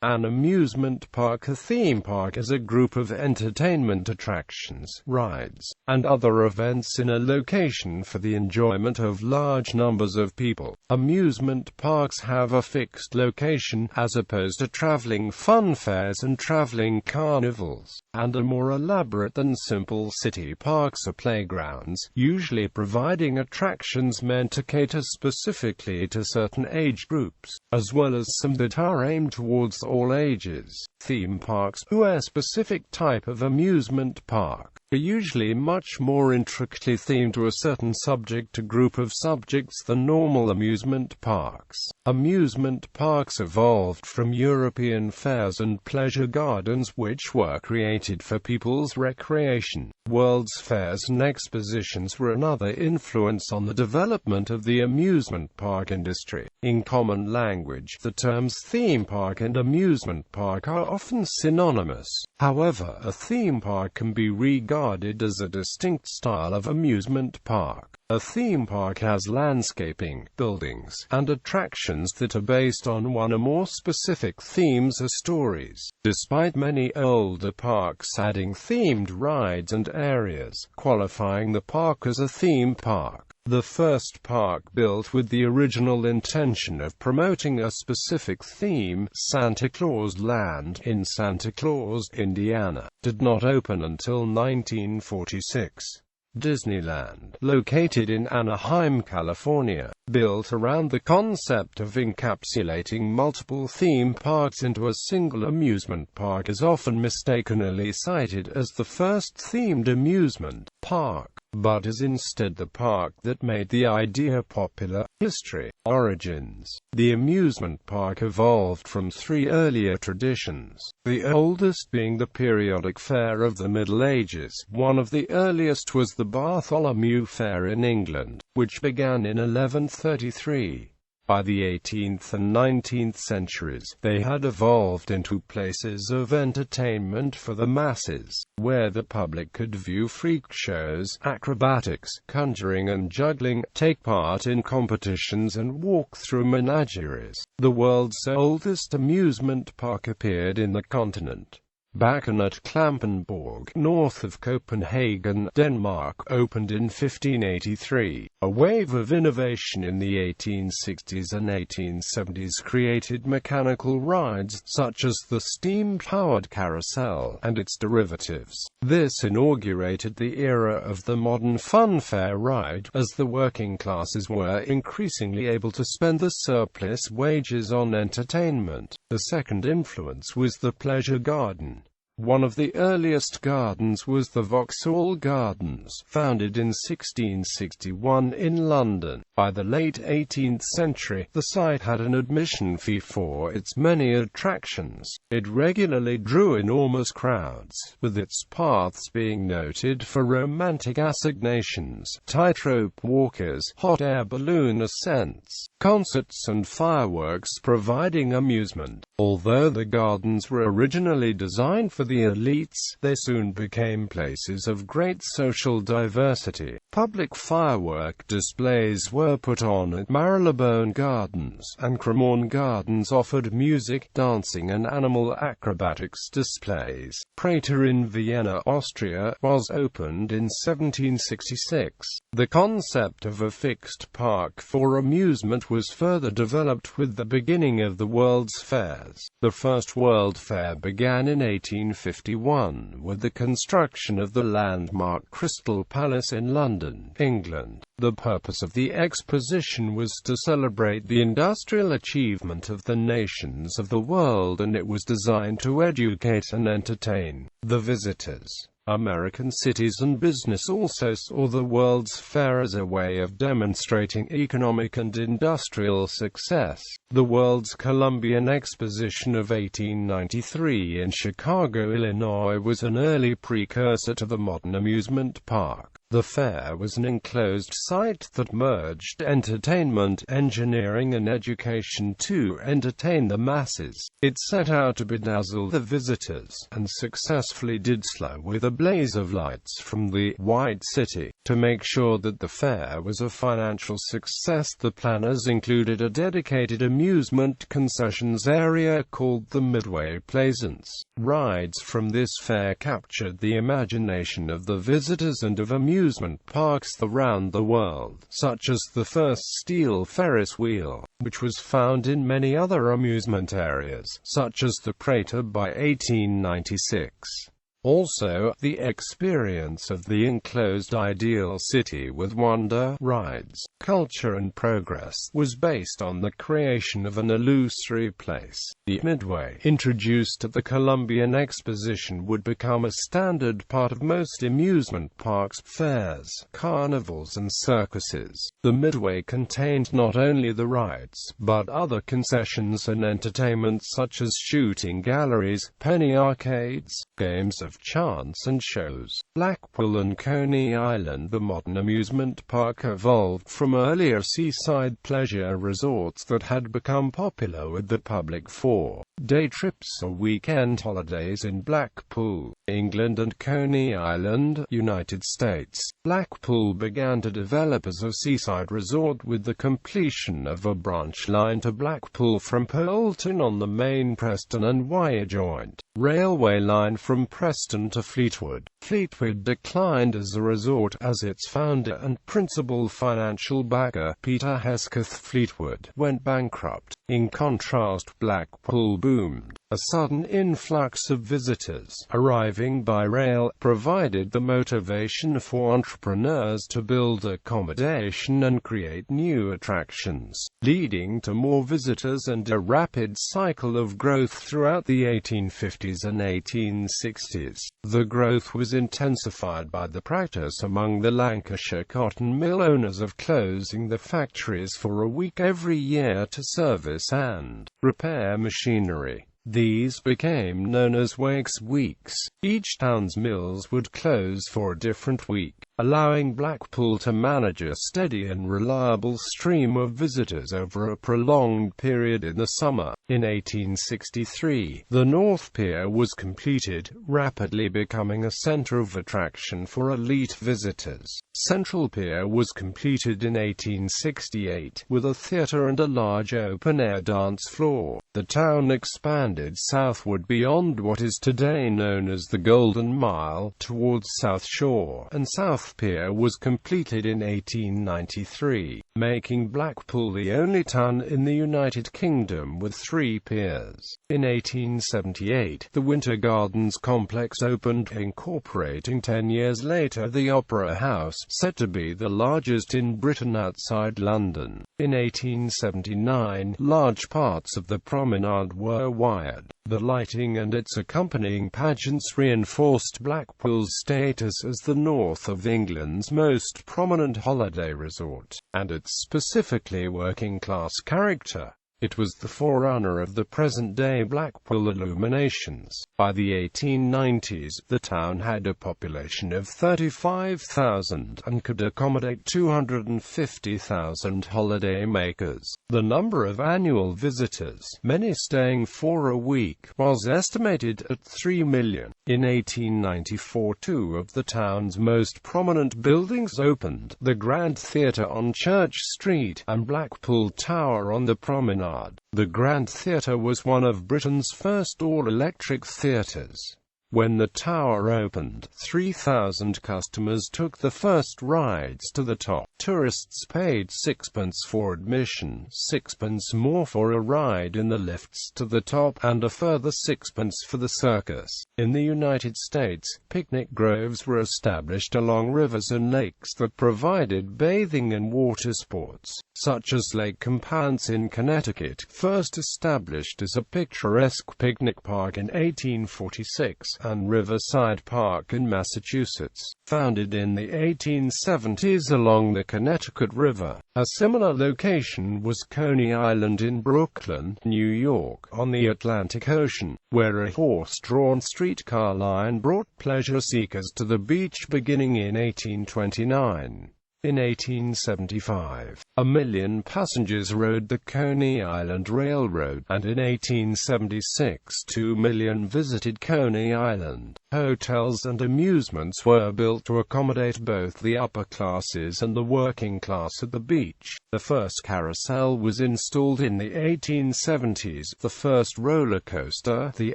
An amusement park. A theme park is a group of entertainment attractions, rides, and other events in a location for the enjoyment of large numbers of people. Amusement parks have a fixed location, as opposed to traveling fun fairs and traveling carnivals, and are more elaborate than simple city parks or playgrounds, usually providing attractions meant to cater specifically to certain age groups, as well as some that are aimed towards all ages. Theme parks, a specific type of amusement park, are usually much more intricately themed to a certain subject or group of subjects than normal amusement parks. Amusement parks evolved from European fairs and pleasure gardens, which were created for people's recreation. World's fairs and expositions were another influence on the development of the amusement park industry. In common language, the terms theme park and amusement park are often synonymous. However, a theme park can be regarded as a distinct style of amusement park. A theme park has landscaping, buildings, and attractions that are based on one or more specific themes or stories. Despite many older parks adding themed rides and areas, qualifying the park as a theme park. The first park built with the original intention of promoting a specific theme, Santa Claus Land, in Santa Claus, Indiana, did not open until 1946. Disneyland, located in Anaheim, California, built around the concept of encapsulating multiple theme parks into a single amusement park, is often mistakenly cited as the first themed amusement park, but is instead the park that made the idea popular. History. Origins. The amusement park evolved from three earlier traditions, the oldest being the periodic fair of the Middle Ages. One of the earliest was the Bartholomew Fair in England, which began in 1133. By the 18th and 19th centuries, they had evolved into places of entertainment for the masses, where the public could view freak shows, acrobatics, conjuring and juggling, take part in competitions and walk through menageries. The world's oldest amusement park appeared in the continent. Bakken at Klampenborg, north of Copenhagen, Denmark, opened in 1583. A wave of innovation in the 1860s and 1870s created mechanical rides, such as the steam-powered carousel, and its derivatives. This inaugurated the era of the modern funfair ride, as the working classes were increasingly able to spend the surplus wages on entertainment. The second influence was the pleasure garden. One of the earliest gardens was the Vauxhall Gardens, founded in 1661 in London. By the late 18th century, the site had an admission fee for its many attractions. It regularly drew enormous crowds, with its paths being noted for romantic assignations, tightrope walkers, hot air balloon ascents, concerts and fireworks providing amusement. Although the gardens were originally designed for the elites, they soon became places of great social diversity. Public firework displays were put on at Marylebone Gardens, and Cremorne Gardens offered music, dancing and animal acrobatics displays. Prater in Vienna, Austria, was opened in 1766. The concept of a fixed park for amusement was further developed with the beginning of the World's Fairs. The first World Fair began in 1851, with the construction of the landmark Crystal Palace in London, England. The purpose of the exposition was to celebrate the industrial achievement of the nations of the world, and it was designed to educate and entertain the visitors. American cities and business also saw the World's Fair as a way of demonstrating economic and industrial success. The World's Columbian Exposition of 1893 in Chicago, Illinois was an early precursor to the modern amusement park. The fair was an enclosed site that merged entertainment, engineering and education to entertain the masses. It set out to bedazzle the visitors, and successfully did so with a blaze of lights from the White City. To make sure that the fair was a financial success, the planners included a dedicated amusement concessions area called the Midway Plaisance. Rides from this fair captured the imagination of the visitors and of amusement parks around the world, such as the first steel Ferris wheel, which was found in many other amusement areas, such as the Prater by 1896. Also, the experience of the enclosed ideal city with wonder, rides, culture and progress, was based on the creation of an illusory place. The Midway, introduced at the Columbian Exposition, would become a standard part of most amusement parks, fairs, carnivals and circuses. The Midway contained not only the rides, but other concessions and entertainment such as shooting galleries, penny arcades, games of chance and shows. Blackpool and Coney Island. The modern amusement park evolved from earlier seaside pleasure resorts that had become popular with the public for day trips or weekend holidays in Blackpool, England and Coney Island, United States. Blackpool began to develop as a seaside resort with the completion of a branch line to Blackpool from Poulton on the main Preston and Wyre joint railway line from Preston to Fleetwood. Fleetwood declined as a resort as its founder and principal financial backer, Peter Hesketh Fleetwood, went bankrupt. In contrast, Blackpool boomed. A sudden influx of visitors, arriving by rail, provided the motivation for entrepreneurs to build accommodation and create new attractions, leading to more visitors and a rapid cycle of growth throughout the 1850s and 1860s. The growth was intensified by the practice among the Lancashire cotton mill owners of closing the factories for a week every year to service and repair machinery. These became known as Wakes Weeks. Each town's mills would close for a different week, allowing Blackpool to manage a steady and reliable stream of visitors over a prolonged period in the summer. In 1863, the North Pier was completed, rapidly becoming a centre of attraction for elite visitors. Central Pier was completed in 1868, with a theatre and a large open-air dance floor. The town expanded southward beyond what is today known as the Golden Mile, towards South Shore, and South Pier was completed in 1893, making Blackpool the only town in the United Kingdom with 3 piers. In 1878, the Winter Gardens complex opened, incorporating 10 years later the Opera House, said to be the largest in Britain outside London. In 1879, large parts of the promenade were wired. The lighting and its accompanying pageants reinforced Blackpool's status as the north of England's most prominent holiday resort, and its specifically working-class character. It was the forerunner of the present-day Blackpool illuminations. By the 1890s, the town had a population of 35,000 and could accommodate 250,000 holiday-makers. The number of annual visitors, many staying for a week, was estimated at 3 million. In 1894, 2 of the town's most prominent buildings opened: the Grand Theatre on Church Street, and Blackpool Tower on the Promenade. The Grand Theatre was one of Britain's first all-electric theatres. When the tower opened, 3,000 customers took the first rides to the top. Tourists paid 6 pence for admission, 6 pence more for a ride in the lifts to the top, and a further 6 pence for the circus. In the United States, picnic groves were established along rivers and lakes that provided bathing and water sports, such as Lake Compans in Connecticut, first established as a picturesque picnic park in 1846, and Riverside Park in Massachusetts, founded in the 1870s along the Connecticut River. A similar location was Coney Island in Brooklyn, New York, on the Atlantic Ocean, where a horse-drawn streetcar line brought pleasure seekers to the beach beginning in 1829. In 1875, 1 million passengers rode the Coney Island Railroad, and in 1876 2 million visited Coney Island. Hotels and amusements were built to accommodate both the upper classes and the working class at the beach. The first carousel was installed in the 1870s, the first roller coaster, the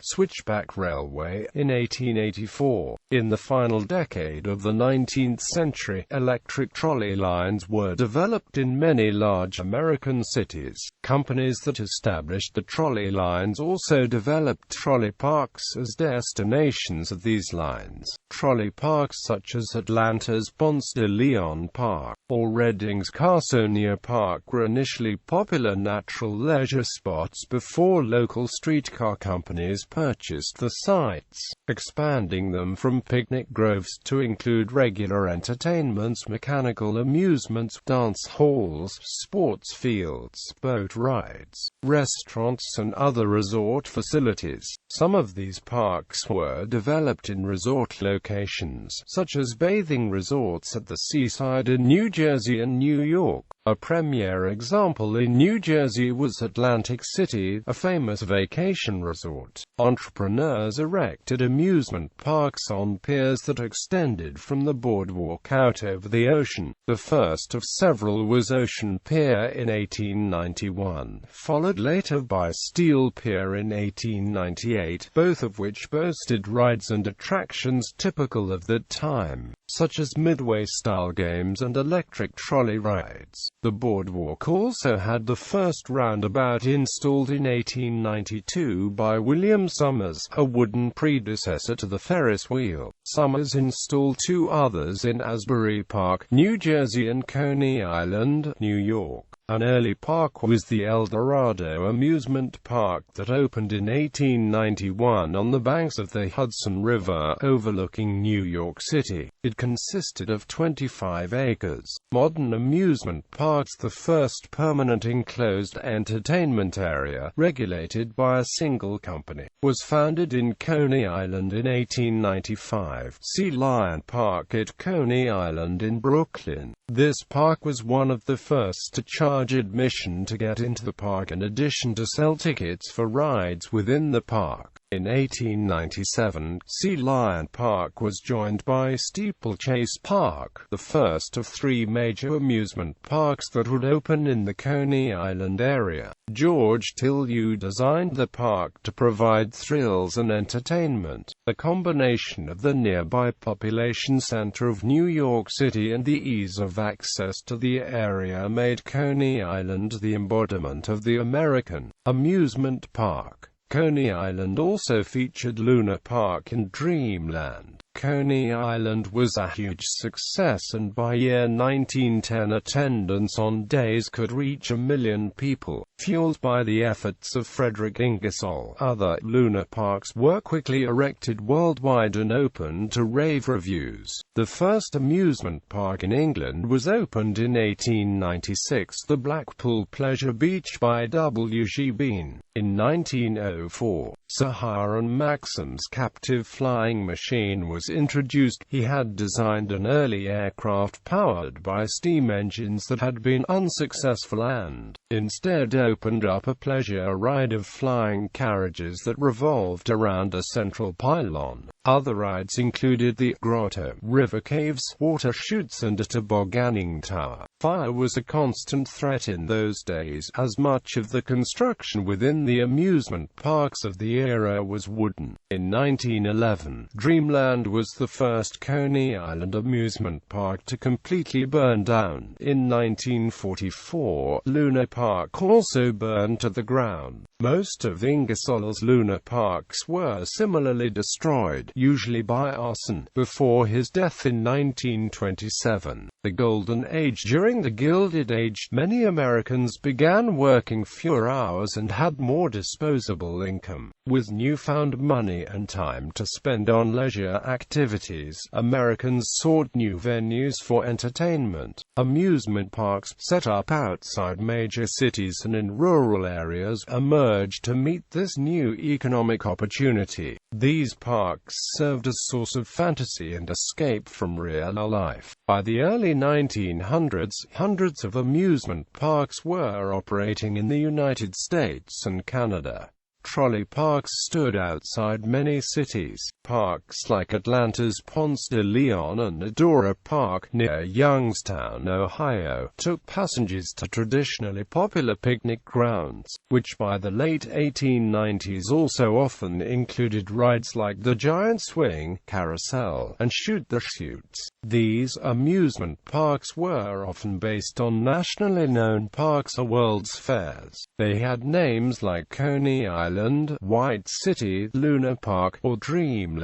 Switchback Railway, in 1884. In the final decade of the 19th century, electric trolley lines were developed in many large American cities. Companies that established the trolley lines also developed trolley parks as destinations of these lines. Trolley parks such as Atlanta's Ponce de Leon Park or Reading's Carsonia Park were initially popular natural leisure spots before local streetcar companies purchased the sites, expanding them from picnic groves to include regular entertainments, mechanical amusements, dance halls, sports fields, boat rides, restaurants and other resort facilities. Some of these parks were developed in resort locations, such as bathing resorts at the seaside in New Jersey and New York. A premier example in New Jersey was Atlantic City, a famous vacation resort. Entrepreneurs erected amusement parks on piers that extended from the boardwalk out over the ocean. The first of several was Ocean Pier in 1891, followed later by Steel Pier in 1898, both of which boasted rides and attractions typical of the time, such as Midway-style games and electric trolley rides. The boardwalk also had the first roundabout installed in 1892 by William Summers, a wooden predecessor to the Ferris wheel. Summers installed 2 others in Asbury Park, New Jersey and Coney Island, New York. An early park was the El Dorado Amusement Park that opened in 1891 on the banks of the Hudson River, overlooking New York City. It consisted of 25 acres. Modern amusement parks, the first permanent enclosed entertainment area, regulated by a single company, was founded in Coney Island in 1895. Sea Lion Park at Coney Island in Brooklyn. This park was one of the first to charge admission to get into the park in addition to sell tickets for rides within the park. In 1897, Sea Lion Park was joined by Steeplechase Park, the first of 3 major amusement parks that would open in the Coney Island area. George Tillieu designed the park to provide thrills and entertainment. The combination of the nearby population center of New York City and the ease of access to the area made Coney Island the embodiment of the American amusement park. Coney Island also featured Luna Park and Dreamland. Coney Island was a huge success, and by year 1910 attendance on days could reach 1 million people. Fueled by the efforts of Frederick Ingersoll, other Luna parks were quickly erected worldwide and open to rave reviews. The first amusement park in England was opened in 1896, the Blackpool Pleasure Beach by W. G. Bean. In 1904, Sir Hiram Maxim's captive flying machine was introduced. He had designed an early aircraft powered by steam engines that had been unsuccessful and instead opened up a pleasure ride of flying carriages that revolved around a central pylon. Other rides included the Grotto, river caves, water chutes and a tobogganing tower. Fire was a constant threat in those days, as much of the construction within the amusement parks of the era was wooden. In 1911, Dreamland was the first Coney Island amusement park to completely burn down. In 1944, Luna Park also burned to the ground. Most of Ingersoll's Luna parks were similarly destroyed, usually by arson, before his death in 1927. The Golden Age. During the Gilded Age, many Americans began working fewer hours and had more disposable income. With newfound money and time to spend on leisure activities, Americans sought new venues for entertainment. Amusement parks, set up outside major cities and in rural areas, emerged to meet this new economic opportunity. These parks served as a source of fantasy and escape from real life. By the early 1900s, hundreds of amusement parks were operating in the United States and Canada. Trolley parks stood outside many cities. Parks like Atlanta's Ponce de Leon and Edora Park, near Youngstown, Ohio, took passengers to traditionally popular picnic grounds, which by the late 1890s also often included rides like the Giant Swing, Carousel, and Shoot the Chutes. These amusement parks were often based on nationally known parks or World's Fairs. They had names like Coney Island, White City, Luna Park, or Dreamland.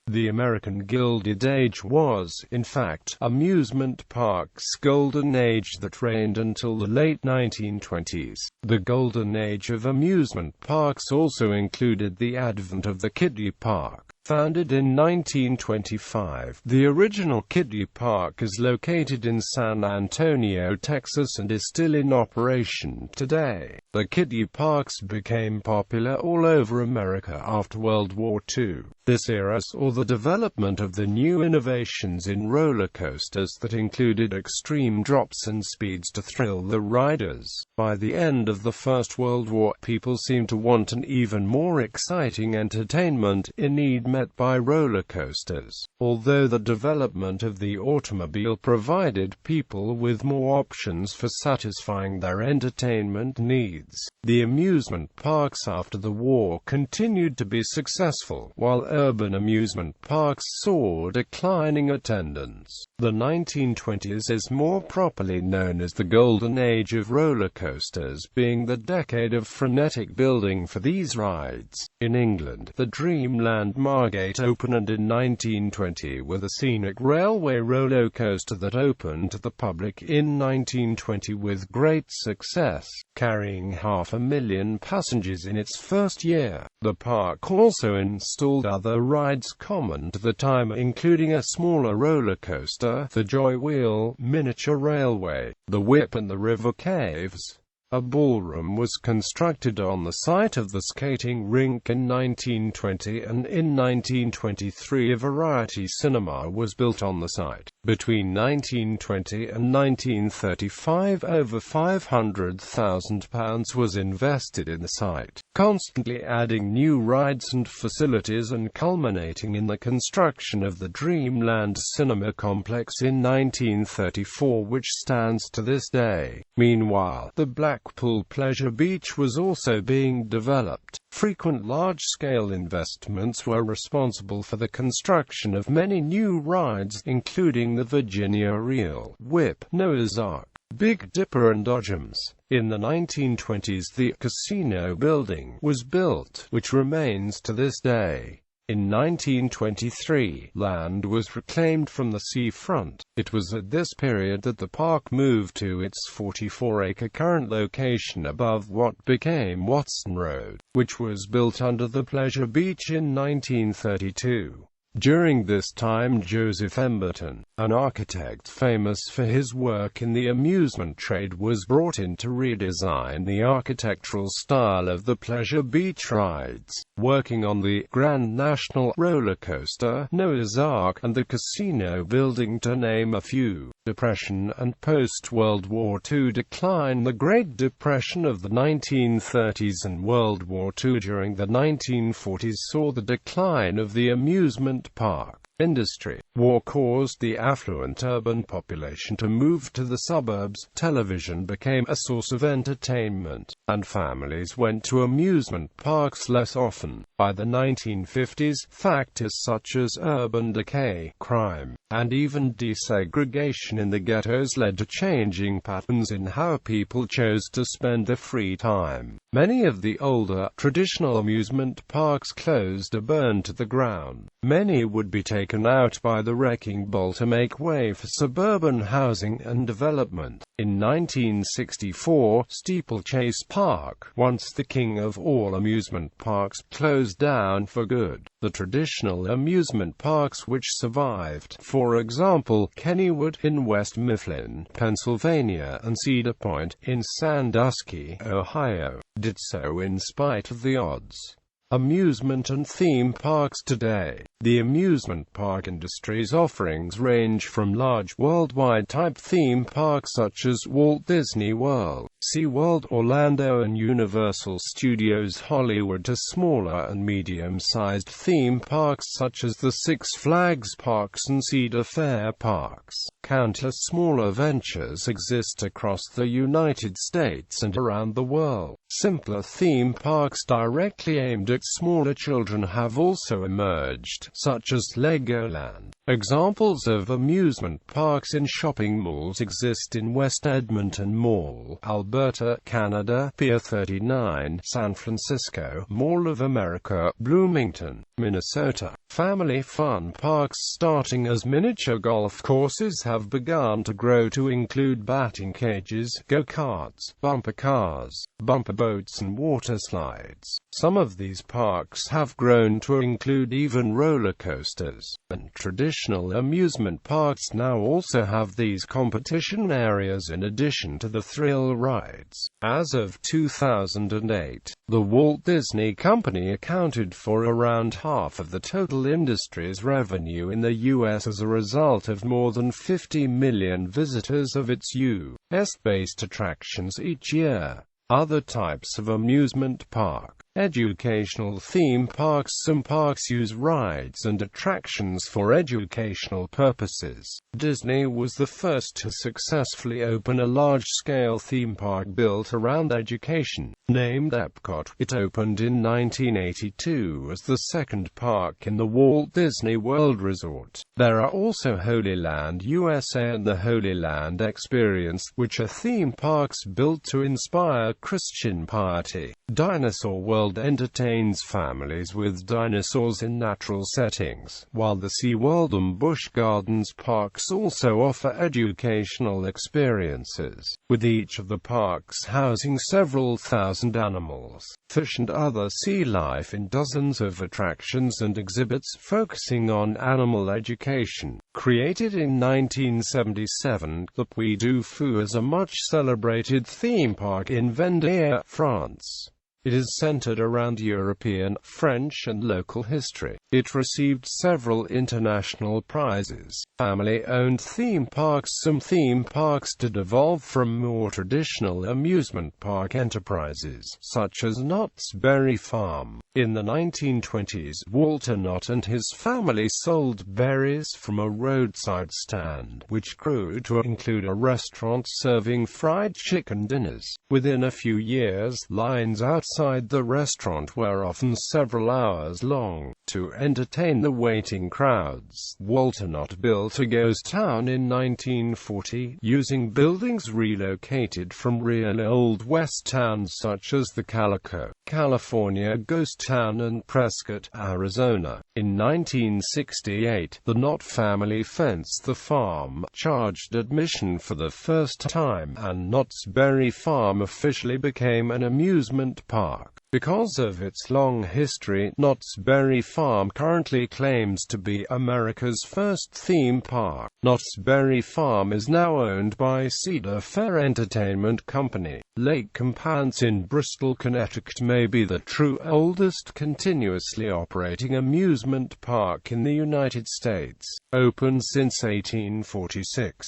The American Gilded Age was, in fact, amusement parks' golden age that reigned until the late 1920s. The golden age of amusement parks also included the advent of the kiddie park. Founded in 1925, the original kiddie park is located in San Antonio, Texas, and is still in operation today. The kiddie parks became popular all over America after World War II. This era saw the development of the new innovations in roller coasters that included extreme drops and speeds to thrill the riders. By the end of the First World War, people seemed to want an even more exciting entertainment, a need met by roller coasters. Although the development of the automobile provided people with more options for satisfying their entertainment needs, the amusement parks after the war continued to be successful, while urban amusement parks saw declining attendance. The 1920s is more properly known as the golden age of roller coasters, being the decade of frenetic building for these rides. In England, the Dreamland Margate opened in 1920 with a scenic railway roller coaster that opened to the public in 1920 with great success, carrying 500,000 passengers in its first year. The park also installed other rides common to the time, including a smaller roller coaster, the Joy Wheel, miniature railway, the Whip, and the River Caves. A ballroom was constructed on the site of the skating rink in 1920, and in 1923 a variety cinema was built on the site. Between 1920 and 1935 over £500,000 was invested in the site, constantly adding new rides and facilities and culminating in the construction of the Dreamland Cinema Complex in 1934, which stands to this day. Meanwhile, the Blackpool Pleasure Beach was also being developed. Frequent large-scale investments were responsible for the construction of many new rides, including the Virginia Reel, Whip, Noah's Ark, Big Dipper, and Dodgems. In the 1920s, the casino building was built, which remains to this day. In 1923, land was reclaimed from the seafront. It was at this period that the park moved to its 44-acre current location above what became Watson Road, which was built under the Pleasure Beach in 1932. During this time, Joseph Emberton, an architect famous for his work in the amusement trade, was brought in to redesign the architectural style of the Pleasure Beach rides, working on the Grand National roller coaster, Noah's Ark, and the casino building, to name a few. Depression and post-World War II decline. The Great Depression of the 1930s and World War II during the 1940s saw the decline of the amusement park industry. War caused the affluent urban population to move to the suburbs. Television became a source of entertainment, and families went to amusement parks less often. By the 1950s, factors such as urban decay, crime, and even desegregation in the ghettos led to changing patterns in how people chose to spend their free time. Many of the older, traditional amusement parks closed or burned to the ground. Many would be taken out by the wrecking ball to make way for suburban housing and development. In 1964, Steeplechase Park, once the king of all amusement parks, closed down for good. The traditional amusement parks which survived, for example, Kennywood in West Mifflin, Pennsylvania, and Cedar Point in Sandusky, Ohio, did so in spite of the odds. Amusement and theme parks today. The amusement park industry's offerings range from large worldwide-type theme parks such as Walt Disney World, SeaWorld Orlando and Universal Studios Hollywood to smaller and medium-sized theme parks such as the Six Flags Parks and Cedar Fair Parks. Countless smaller ventures exist across the United States and around the world. Simpler theme parks directly aimed at smaller children have also emerged, such as Legoland. Examples of amusement parks in shopping malls exist in West Edmonton Mall, Alberta, Canada, Pier 39, San Francisco, Mall of America, Bloomington, Minnesota. Family fun parks starting as miniature golf courses have begun to grow to include batting cages, go-karts, bumper cars, bumper boats and water slides. Some of these parks have grown to include even roller coasters, and traditional amusement parks now also have these competition areas in addition to the thrill rides. As of 2008, the Walt Disney Company accounted for around half of the total industry's revenue in the U.S. as a result of more than 50 million visitors of its U.S.-based attractions each year. Other types of amusement park. Educational theme parks. Some parks use rides and attractions for educational purposes. Disney was the first to successfully open a large-scale theme park built around education. Named Epcot, it opened in 1982 as the second park in the Walt Disney World Resort. There are also Holy Land USA and the Holy Land Experience, which are theme parks built to inspire Christian piety. Dinosaur World entertains families with dinosaurs in natural settings, while the SeaWorld and Busch Gardens parks also offer educational experiences, with each of the parks housing several thousand animals, fish and other sea life in dozens of attractions and exhibits focusing on animal education. Created in 1977, the Puy du Fou is a much-celebrated theme park in Vendée, France. It is centered around European, French and local history. It received several international prizes. Family-owned theme parks. Some theme parks did evolve from more traditional amusement park enterprises, such as Knott's Berry Farm. In the 1920s, Walter Knott and his family sold berries from a roadside stand, which grew to include a restaurant serving fried chicken dinners. Within a few years, lines outside the restaurant were often several hours long. To entertain the waiting crowds, Walter Knott built a ghost town in 1940, using buildings relocated from real Old West towns such as the Calico, California Ghost Town and Prescott, Arizona. In 1968, the Knott family fenced the farm, charged admission for the first time, and Knott's Berry Farm officially became an amusement park. Because of its long history, Knott's Berry Farm currently claims to be America's first theme park. Knott's Berry Farm is now owned by Cedar Fair Entertainment Company. Lake Compounce in Bristol, Connecticut may be the true oldest continuously operating amusement park in the United States. Opened since 1846.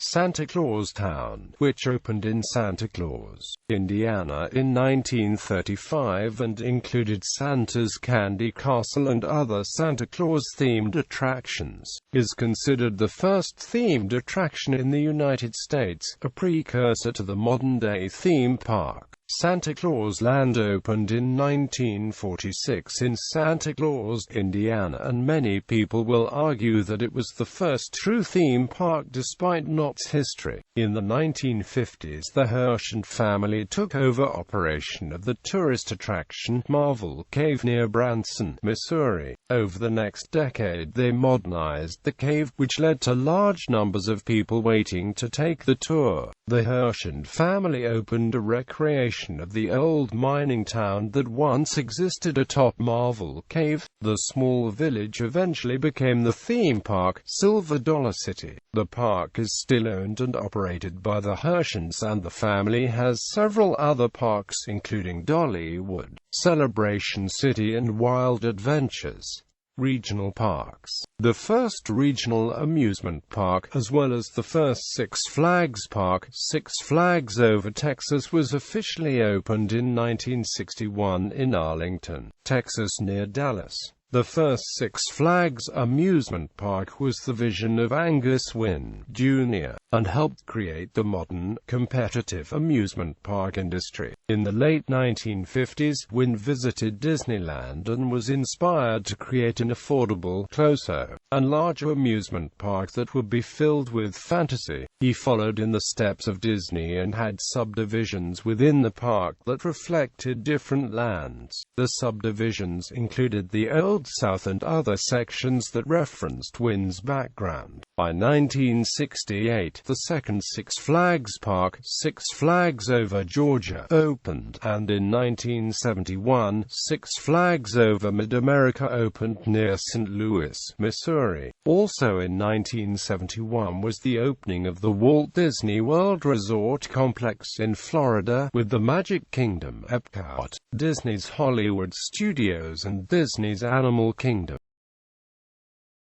Santa Claus Town, which opened in Santa Claus, Indiana in 1935 and included Santa's Candy Castle and other Santa Claus-themed attractions, is considered the first themed attraction in the United States, a precursor to the modern-day theme park. Santa Claus Land opened in 1946 in Santa Claus, Indiana, and many people will argue that it was the first true theme park despite Knott's history. In the 1950s, the Herschend family took over operation of the tourist attraction Marvel Cave near Branson, Missouri. Over the next decade, they modernized the cave, which led to large numbers of people waiting to take the tour. The Herschend family opened a recreation location of the old mining town that once existed atop Marvel Cave. The small village eventually became the theme park, Silver Dollar City. The park is still owned and operated by the Hershans, and the family has several other parks including Dollywood, Celebration City and Wild Adventures. Regional parks. The first regional amusement park, as well as the first Six Flags park, Six Flags Over Texas, was officially opened in 1961 in Arlington, Texas near Dallas. The first Six Flags amusement park was the vision of Angus Wynne, Jr., and helped create the modern, competitive amusement park industry. In the late 1950s, Wynne visited Disneyland and was inspired to create an affordable, closer, and larger amusement park that would be filled with fantasy. He followed in the steps of Disney and had subdivisions within the park that reflected different lands. The subdivisions included the Old South and other sections that referenced Wynne's background. By 1968, the second Six Flags park, Six Flags Over Georgia, opened, and in 1971, Six Flags Over Mid-America opened near St. Louis, Missouri. Also in 1971 was the opening of the Walt Disney World Resort Complex in Florida, with the Magic Kingdom, Epcot, Disney's Hollywood Studios and Disney's Animal Kingdom.